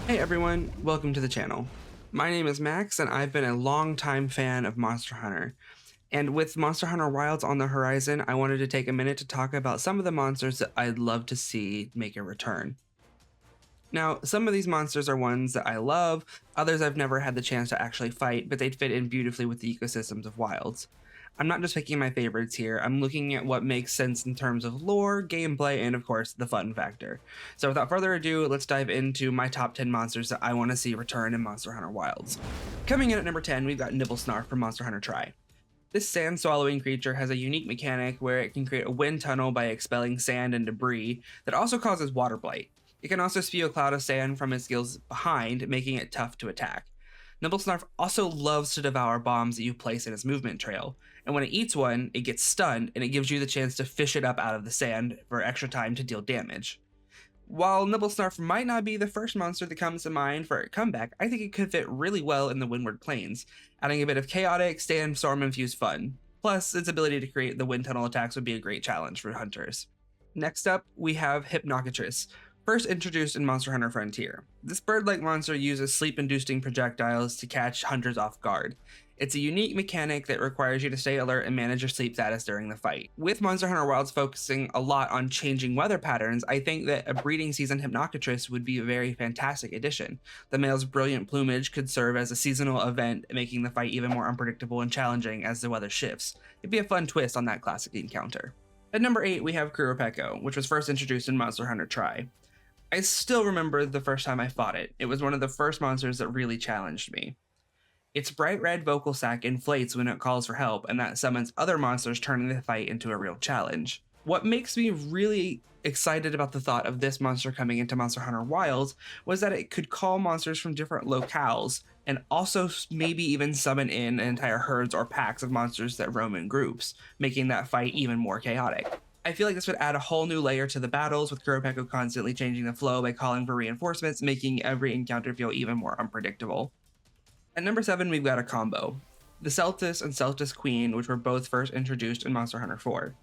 Hey everyone, welcome to the channel. My name is Max and I've been a long-time fan of Monster Hunter. And with Monster Hunter Wilds on the horizon, I wanted to take a minute to talk about some of the monsters that I'd love to see make a return. Now, some of these monsters are ones that I love, others I've never had the chance to actually fight, but they'd fit in beautifully with the ecosystems of Wilds. I'm not just picking my favorites here, I'm looking at what makes sense in terms of lore, gameplay, and of course, the fun factor. So without further ado, let's dive into my top 10 monsters that I want to see return in Monster Hunter Wilds. Coming in at number 10, we've got Nibelsnarf from Monster Hunter Tri. This sand-swallowing creature has a unique mechanic where it can create a wind tunnel by expelling sand and debris that also causes water blight. It can also spew a cloud of sand from its gills behind, making it tough to attack. Nibelsnarf also loves to devour bombs that you place in its movement trail, and when it eats one, it gets stunned and it gives you the chance to fish it up out of the sand for extra time to deal damage. While Nibelsnarf might not be the first monster that comes to mind for a comeback, I think it could fit really well in the Windward Plains, adding a bit of chaotic, sandstorm-infused fun. Plus, its ability to create the wind tunnel attacks would be a great challenge for hunters. Next up, we have Hypnocatrice, first introduced in Monster Hunter Frontier. This bird-like monster uses sleep-inducing projectiles to catch hunters off guard. It's a unique mechanic that requires you to stay alert and manage your sleep status during the fight. With Monster Hunter Wilds focusing a lot on changing weather patterns, I think that a breeding season Hypnocatrice would be a very fantastic addition. The male's brilliant plumage could serve as a seasonal event, making the fight even more unpredictable and challenging as the weather shifts. It'd be a fun twist on that classic encounter. At number 8, we have Qurupeco, which was first introduced in Monster Hunter Tri. I still remember the first time I fought it. It was one of the first monsters that really challenged me. Its bright red vocal sac inflates when it calls for help, and that summons other monsters, turning the fight into a real challenge. What makes me really excited about the thought of this monster coming into Monster Hunter Wilds was that it could call monsters from different locales, and also maybe even summon in entire herds or packs of monsters that roam in groups, making that fight even more chaotic. I feel like this would add a whole new layer to the battles, with Qurupeco constantly changing the flow by calling for reinforcements, making every encounter feel even more unpredictable. At number 7, we've got a combo. The Seltas and Seltas Queen, which were both first introduced in Monster Hunter 4.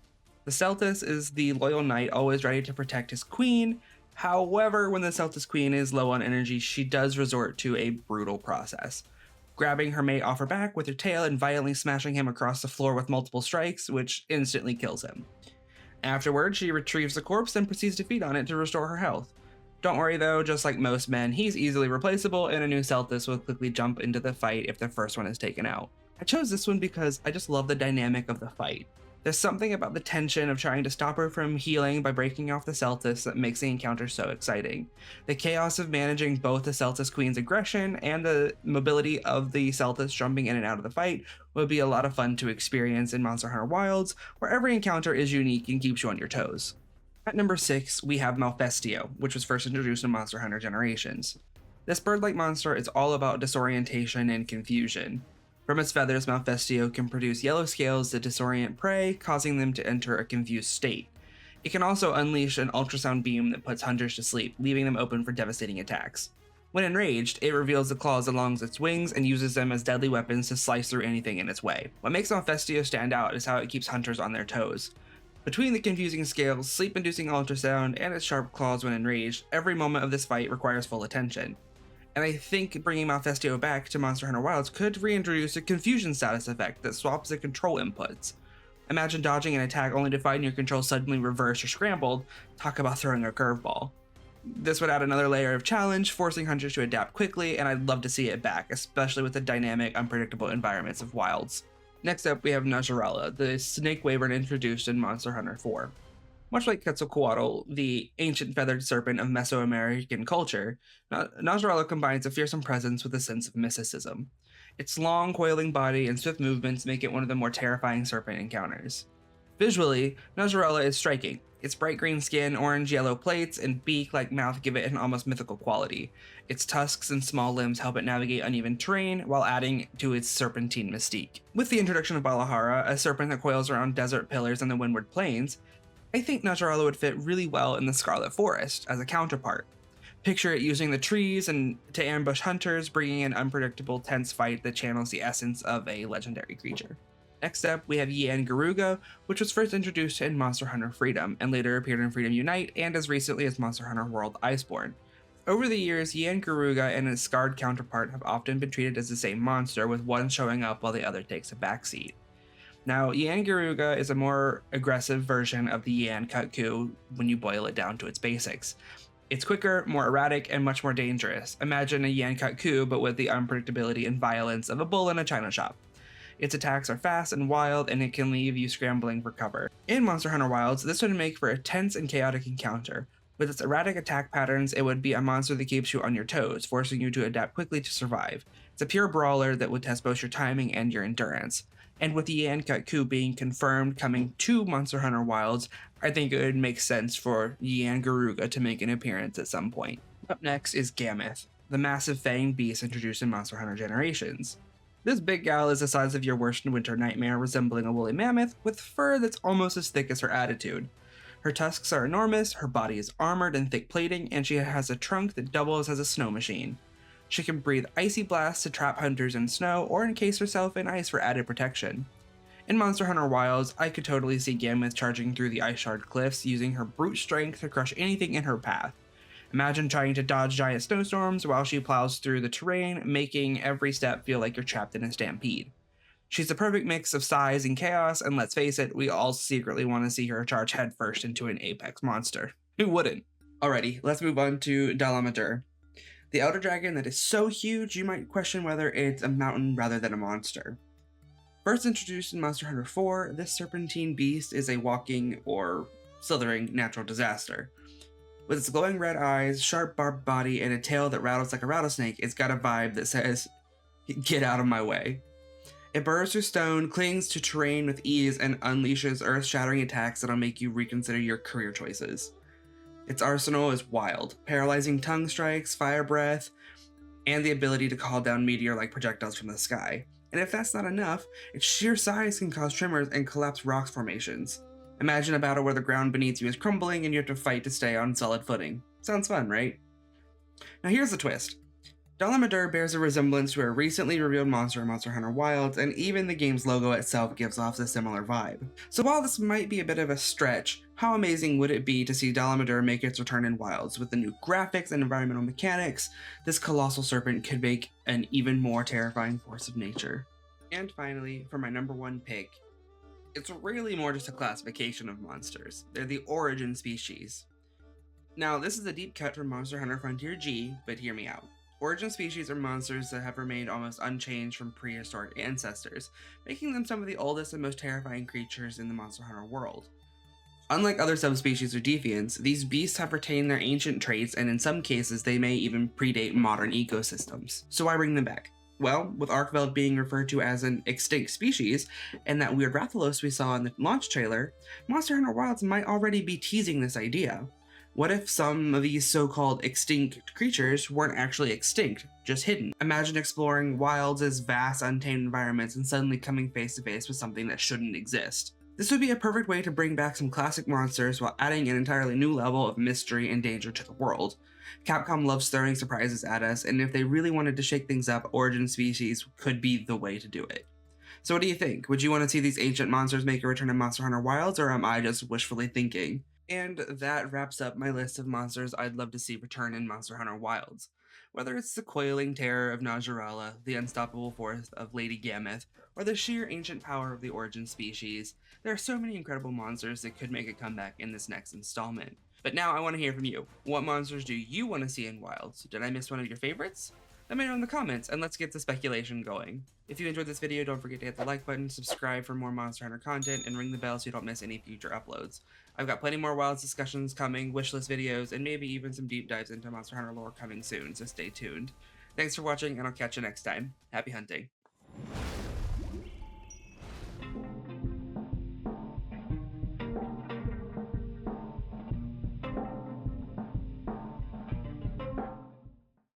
The Seltas is the loyal knight always ready to protect his queen. However, when the Seltas Queen is low on energy, she does resort to a brutal process, grabbing her mate off her back with her tail and violently smashing him across the floor with multiple strikes, which instantly kills him. Afterward, she retrieves the corpse and proceeds to feed on it to restore her health. Don't worry though, just like most men, he's easily replaceable, and a new Seltas will quickly jump into the fight if the first one is taken out. I chose this one because I just love the dynamic of the fight. There's something about the tension of trying to stop her from healing by breaking off the Seltas that makes the encounter so exciting. The chaos of managing both the Seltas Queen's aggression and the mobility of the Seltas jumping in and out of the fight would be a lot of fun to experience in Monster Hunter Wilds, where every encounter is unique and keeps you on your toes. At number 6, we have Malfestio, which was first introduced in Monster Hunter Generations. This bird-like monster is all about disorientation and confusion. From its feathers, Malfestio can produce yellow scales that disorient prey, causing them to enter a confused state. It can also unleash an ultrasound beam that puts hunters to sleep, leaving them open for devastating attacks. When enraged, it reveals the claws along its wings and uses them as deadly weapons to slice through anything in its way. What makes Malfestio stand out is how it keeps hunters on their toes. Between the confusing scales, sleep-inducing ultrasound, and its sharp claws when enraged, every moment of this fight requires full attention. And I think bringing Malfestio back to Monster Hunter Wilds could reintroduce a confusion status effect that swaps the control inputs. Imagine dodging an attack only to find your control suddenly reversed or scrambled. Talk about throwing a curveball. This would add another layer of challenge, forcing hunters to adapt quickly, and I'd love to see it back, especially with the dynamic, unpredictable environments of Wilds. Next up, we have Najarala, the snake wyvern introduced in Monster Hunter 4. Much like Quetzalcoatl, the ancient feathered serpent of Mesoamerican culture, Najarala combines a fearsome presence with a sense of mysticism. Its long, coiling body and swift movements make it one of the more terrifying serpent encounters. Visually, Najarala is striking. Its bright green skin, orange-yellow plates, and beak-like mouth give it an almost mythical quality. Its tusks and small limbs help it navigate uneven terrain, while adding to its serpentine mystique. With the introduction of Balahara, a serpent that coils around desert pillars in the Windward Plains, I think Najarala would fit really well in the Scarlet Forest as a counterpart. Picture it using the trees and to ambush hunters, bringing an unpredictable, tense fight that channels the essence of a legendary creature. Next up, we have Yan Garuga, which was first introduced in Monster Hunter Freedom, and later appeared in Freedom Unite, and as recently as Monster Hunter World Iceborne. Over the years, Garuga and its scarred counterpart have often been treated as the same monster, with one showing up while the other takes a backseat. Now, Garuga is a more aggressive version of the Kutku when you boil it down to its basics. It's quicker, more erratic, and much more dangerous. Imagine a Kutku, but with the unpredictability and violence of a bull in a china shop. Its attacks are fast and wild, and it can leave you scrambling for cover. In Monster Hunter Wilds, this would make for a tense and chaotic encounter. With its erratic attack patterns, it would be a monster that keeps you on your toes, forcing you to adapt quickly to survive. It's a pure brawler that would test both your timing and your endurance. And with the Kutku being confirmed coming to Monster Hunter Wilds, I think it would make sense for Garuga to make an appearance at some point. Up next is Gammoth, the massive fanged beast introduced in Monster Hunter Generations. This big gal is the size of your worst winter nightmare, resembling a woolly mammoth with fur that's almost as thick as her attitude. Her tusks are enormous, her body is armored and thick plating, and she has a trunk that doubles as a snow machine. She can breathe icy blasts to trap hunters in snow or encase herself in ice for added protection. In Monster Hunter Wilds, I could totally see Gammoth charging through the ice shard cliffs, using her brute strength to crush anything in her path. Imagine trying to dodge giant snowstorms while she plows through the terrain, making every step feel like you're trapped in a stampede. She's the perfect mix of size and chaos, and let's face it, we all secretly want to see her charge headfirst into an apex monster. Who wouldn't? Alrighty, let's move on to Dalamadur. The elder dragon that is so huge you might question whether it's a mountain rather than a monster. First introduced in Monster Hunter 4, this serpentine beast is a walking or slithering natural disaster. With its glowing red eyes, sharp barbed body, and a tail that rattles like a rattlesnake, it's got a vibe that says, "Get out of my way." It burrows through stone, clings to terrain with ease, and unleashes earth-shattering attacks that'll make you reconsider your career choices. Its arsenal is wild, paralyzing tongue strikes, fire breath, and the ability to call down meteor-like projectiles from the sky. And if that's not enough, its sheer size can cause tremors and collapse rock formations. Imagine a battle where the ground beneath you is crumbling and you have to fight to stay on solid footing. Sounds fun, right? Now here's the twist. Dalamadur bears a resemblance to a recently revealed monster in Monster Hunter Wilds, and even the game's logo itself gives off a similar vibe. So while this might be a bit of a stretch, how amazing would it be to see Dalamadur make its return in Wilds? With the new graphics and environmental mechanics, this colossal serpent could make an even more terrifying force of nature. And finally, for my number one pick, it's really more just a classification of monsters. They're the origin species. Now, this is a deep cut from Monster Hunter Frontier G, but hear me out. Origin species are monsters that have remained almost unchanged from prehistoric ancestors, making them some of the oldest and most terrifying creatures in the Monster Hunter world. Unlike other subspecies or deviants, these beasts have retained their ancient traits, and in some cases they may even predate modern ecosystems. So why bring them back? Well, with Arkveld being referred to as an extinct species, and that weird Rathalos we saw in the launch trailer, Monster Hunter Wilds might already be teasing this idea. What if some of these so-called extinct creatures weren't actually extinct, just hidden? Imagine exploring Wilds as vast, untamed environments and suddenly coming face to face with something that shouldn't exist. This would be a perfect way to bring back some classic monsters while adding an entirely new level of mystery and danger to the world. Capcom loves throwing surprises at us, and if they really wanted to shake things up, Origin Species could be the way to do it. So what do you think? Would you want to see these ancient monsters make a return in Monster Hunter Wilds, or am I just wishfully thinking? And that wraps up my list of monsters I'd love to see return in Monster Hunter Wilds. Whether it's the coiling terror of Najarala, the unstoppable force of Lady Gammoth, or the sheer ancient power of the Origin Species, there are so many incredible monsters that could make a comeback in this next installment. But now I want to hear from you. What monsters do you want to see in Wilds? Did I miss one of your favorites? Let me know in the comments, and let's get the speculation going. If you enjoyed this video, don't forget to hit the like button, subscribe for more Monster Hunter content, and ring the bell so you don't miss any future uploads. I've got plenty more Wilds discussions coming, wishlist videos, and maybe even some deep dives into Monster Hunter lore coming soon, so stay tuned. Thanks for watching, and I'll catch you next time. Happy hunting.